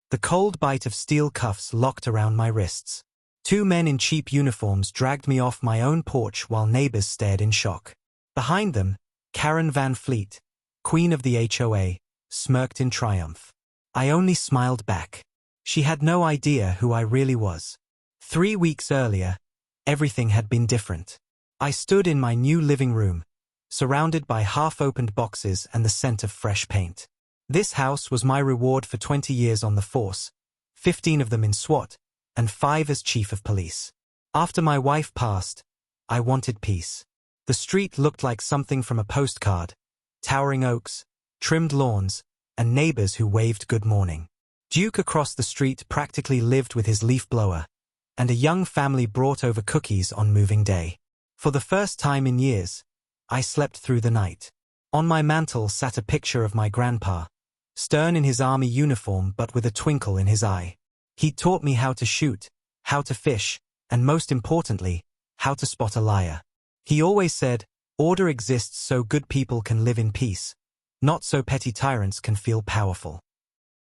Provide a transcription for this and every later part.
The cold bite of steel cuffs locked around my wrists. Two men in cheap uniforms dragged me off my own porch while neighbors stared in shock. Behind them, Karen Van Fleet, queen of the HOA, smirked in triumph. I only smiled back. She had no idea who I really was. 3 weeks earlier, everything had been different. I stood in my new living room, surrounded by half-opened boxes and the scent of fresh paint. This house was my reward for 20 years on the force, 15 of them in SWAT, and 5 as chief of police. After my wife passed, I wanted peace. The street looked like something from a postcard: towering oaks, trimmed lawns, and neighbors who waved good morning. Duke across the street practically lived with his leaf blower, and a young family brought over cookies on moving day. For the first time in years, I slept through the night. On my mantel sat a picture of my grandpa, stern in his army uniform but with a twinkle in his eye. He'd taught me how to shoot, how to fish, and most importantly, how to spot a liar. He always said, "Order exists so good people can live in peace, not so petty tyrants can feel powerful."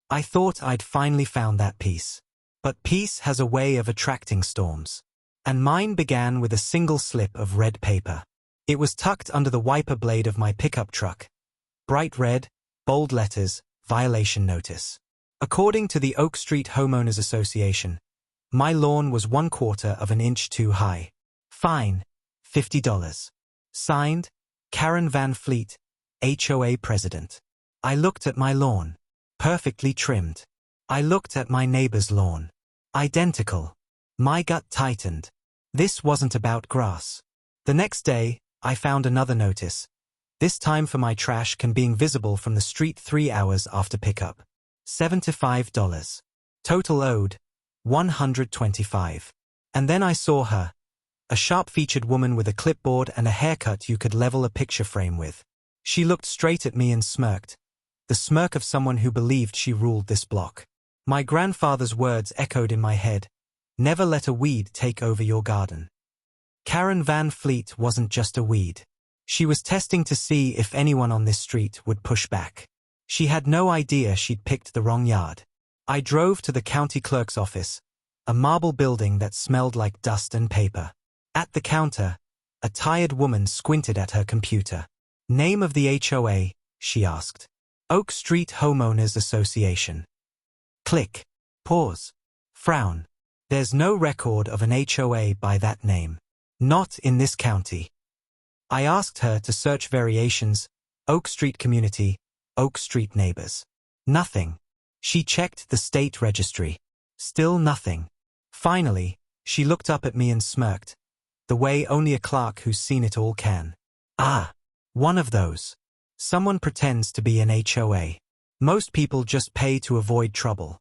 I thought I'd finally found that peace. But peace has a way of attracting storms. And mine began with a single slip of red paper. It was tucked under the wiper blade of my pickup truck. Bright red, bold letters, violation notice. According to the Oak Street Homeowners Association, my lawn was 1/4 of an inch too high. Fine, $50. Signed, Karen Van Fleet, HOA President. I looked at my lawn. Perfectly trimmed. I looked at my neighbor's lawn. Identical. My gut tightened. This wasn't about grass. The next day, I found another notice. This time for my trash can being visible from the street 3 hours after pickup. $75. Total owed, $125. And then I saw her. A sharp-featured woman with a clipboard and a haircut you could level a picture frame with. She looked straight at me and smirked. The smirk of someone who believed she ruled this block. My grandfather's words echoed in my head. Never let a weed take over your garden. Karen Van Fleet wasn't just a weed. She was testing to see if anyone on this street would push back. She had no idea she'd picked the wrong yard. I drove to the county clerk's office, a marble building that smelled like dust and paper. At the counter, a tired woman squinted at her computer. Name of the HOA, she asked. Oak Street Homeowners Association. Click. Pause. Frown. There's no record of an HOA by that name. Not in this county. I asked her to search variations, Oak Street Community, Oak Street Neighbors. Nothing. She checked the state registry. Still nothing. Finally, she looked up at me and smirked, the way only a clerk who's seen it all can. Ah, one of those. Someone pretends to be an HOA. Most people just pay to avoid trouble.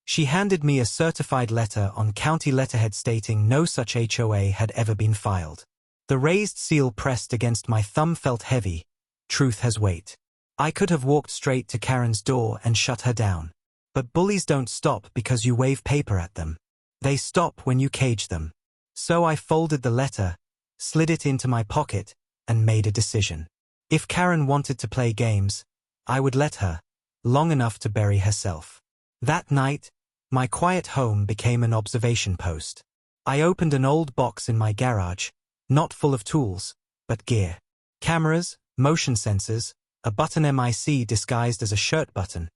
She handed me a certified letter on county letterhead stating no such HOA had ever been filed. The raised seal pressed against my thumb felt heavy. Truth has weight. I could have walked straight to Karen's door and shut her down. But bullies don't stop because you wave paper at them. They stop when you cage them. So I folded the letter, slid it into my pocket, and made a decision. If Karen wanted to play games, I would let her, long enough to bury herself. That night, my quiet home became an observation post. I opened an old box in my garage, not full of tools, but gear. Cameras, motion sensors, a button MIC disguised as a shirt button,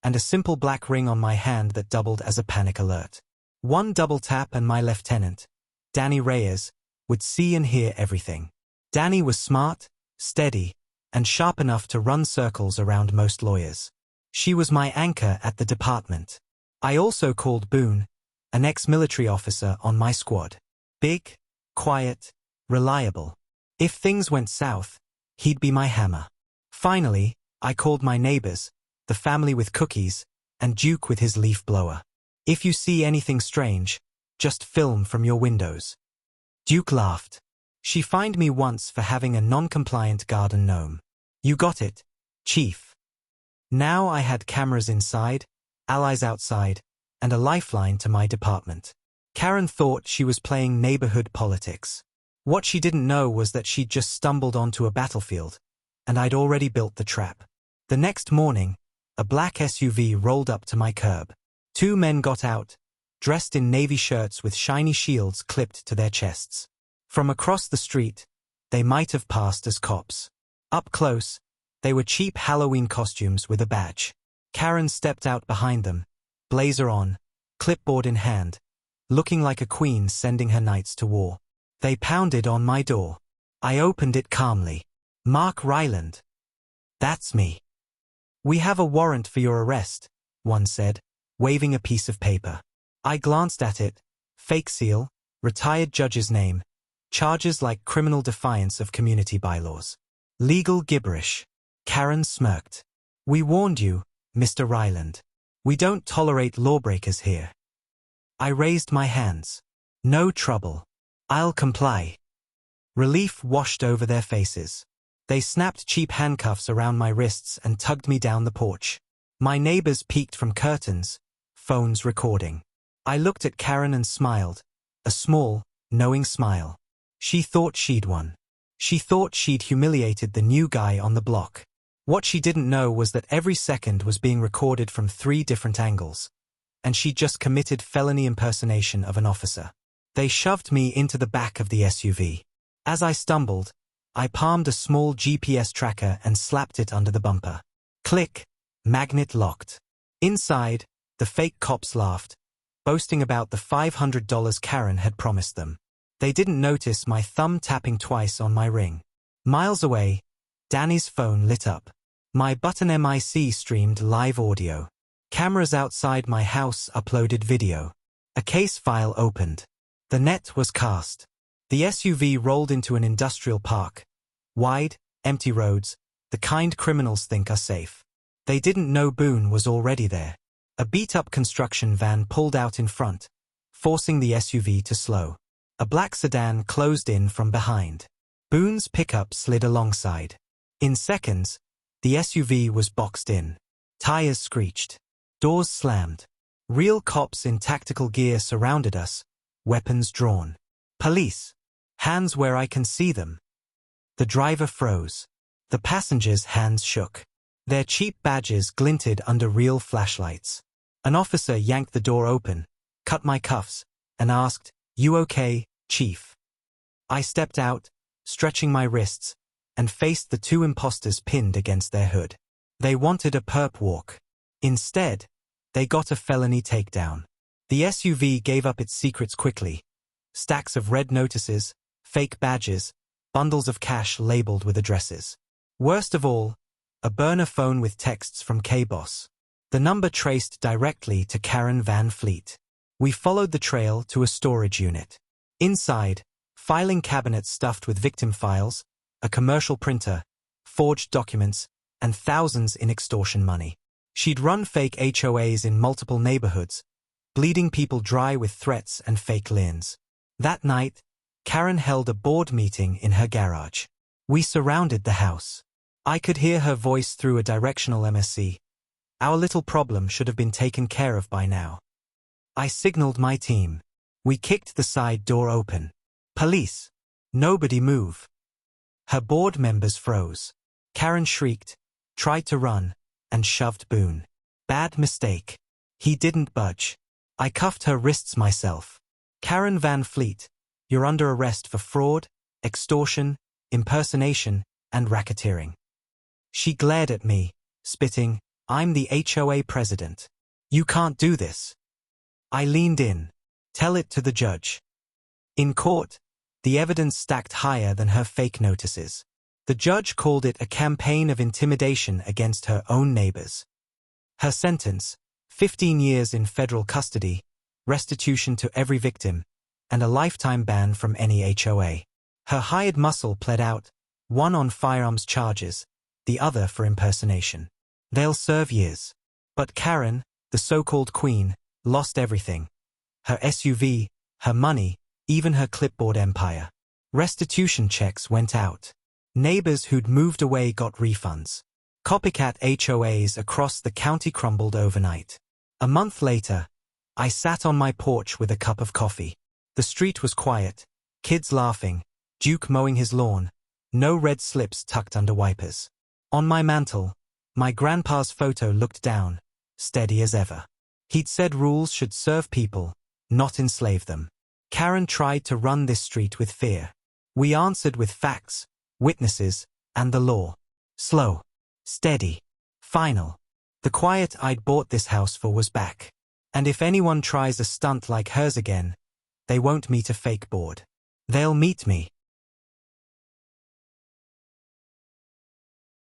and a simple black ring on my hand that doubled as a panic alert. One double tap and my lieutenant, Danny Reyes, would see and hear everything. Danny was smart, steady, and sharp enough to run circles around most lawyers. She was my anchor at the department. I also called Boone, an ex-military officer on my squad. Big, quiet, reliable. If things went south, he'd be my hammer. Finally, I called my neighbors, the family with cookies, and Duke with his leaf blower. If you see anything strange, just film from your windows. Duke laughed. She fined me once for having a non-compliant garden gnome. You got it, Chief. Now I had cameras inside, allies outside, and a lifeline to my department. Karen thought she was playing neighborhood politics. What she didn't know was that she'd just stumbled onto a battlefield, and I'd already built the trap. The next morning, a black SUV rolled up to my curb. Two men got out, dressed in navy shirts with shiny shields clipped to their chests. From across the street, they might have passed as cops. Up close, they were cheap Halloween costumes with a badge. Karen stepped out behind them, blazer on, clipboard in hand, looking like a queen sending her knights to war. They pounded on my door. I opened it calmly. "Mark Ryland." "That's me." "We have a warrant for your arrest," one said, waving a piece of paper. I glanced at it. Fake seal, retired judge's name, charges like criminal defiance of community bylaws. Legal gibberish. Karen smirked. "We warned you, Mr. Ryland. We don't tolerate lawbreakers here." I raised my hands. "No trouble. I'll comply." Relief washed over their faces. They snapped cheap handcuffs around my wrists and tugged me down the porch. My neighbors peeked from curtains, phones recording. I looked at Karen and smiled, a small, knowing smile. She thought she'd won. She thought she'd humiliated the new guy on the block. What she didn't know was that every second was being recorded from 3 different angles, and she'd just committed felony impersonation of an officer. They shoved me into the back of the SUV. As I stumbled, I palmed a small GPS tracker and slapped it under the bumper. Click, magnet locked. Inside, the fake cops laughed, boasting about the $500 Karen had promised them. They didn't notice my thumb tapping twice on my ring. Miles away, Danny's phone lit up. My button mic streamed live audio. Cameras outside my house uploaded video. A case file opened. The net was cast. The SUV rolled into an industrial park. Wide, empty roads, the kind criminals think are safe. They didn't know Boone was already there. A beat-up construction van pulled out in front, forcing the SUV to slow. A black sedan closed in from behind. Boone's pickup slid alongside. In seconds, the SUV was boxed in. Tires screeched. Doors slammed. Real cops in tactical gear surrounded us, weapons drawn. "Police. Hands where I can see them." The driver froze. The passengers' hands shook. Their cheap badges glinted under real flashlights. An officer yanked the door open, cut my cuffs, and asked, "You okay, Chief?" I stepped out, stretching my wrists, and faced the 2 imposters pinned against their hood. They wanted a perp walk. Instead, they got a felony takedown. The SUV gave up its secrets quickly. Stacks of red notices, fake badges, bundles of cash labeled with addresses. Worst of all, a burner phone with texts from K-Boss. The number traced directly to Karen Van Fleet. We followed the trail to a storage unit. Inside, filing cabinets stuffed with victim files, a commercial printer, forged documents, and thousands in extortion money. She'd run fake HOAs in multiple neighborhoods, bleeding people dry with threats and fake liens. That night, Karen held a board meeting in her garage. We surrounded the house. I could hear her voice through a directional MSC. Our little problem should have been taken care of by now. I signaled my team. We kicked the side door open. "Police. Nobody move." Her board members froze. Karen shrieked, tried to run, and shoved Boone. Bad mistake. He didn't budge. I cuffed her wrists myself. "Karen Van Fleet, you're under arrest for fraud, extortion, impersonation, and racketeering." She glared at me, spitting, "I'm the HOA president. You can't do this." I leaned in. "Tell it to the judge." In court, the evidence stacked higher than her fake notices. The judge called it a campaign of intimidation against her own neighbors. Her sentence, 15 years in federal custody, restitution to every victim, and a lifetime ban from any HOA. Her hired muscle pled out, one on firearms charges, the other for impersonation. They'll serve years. But Karen, the so-called queen, lost everything. Her SUV, her money, even her clipboard empire. Restitution checks went out. Neighbors who'd moved away got refunds. Copycat HOAs across the county crumbled overnight. A month later, I sat on my porch with a cup of coffee. The street was quiet, kids laughing, Duke mowing his lawn, no red slips tucked under wipers. On my mantel, my grandpa's photo looked down, steady as ever. He'd said rules should serve people, not enslave them. Karen tried to run this street with fear. We answered with facts, witnesses, and the law. Slow, steady, final. The quiet I'd bought this house for was back. And if anyone tries a stunt like hers again, they won't meet a fake board. They'll meet me.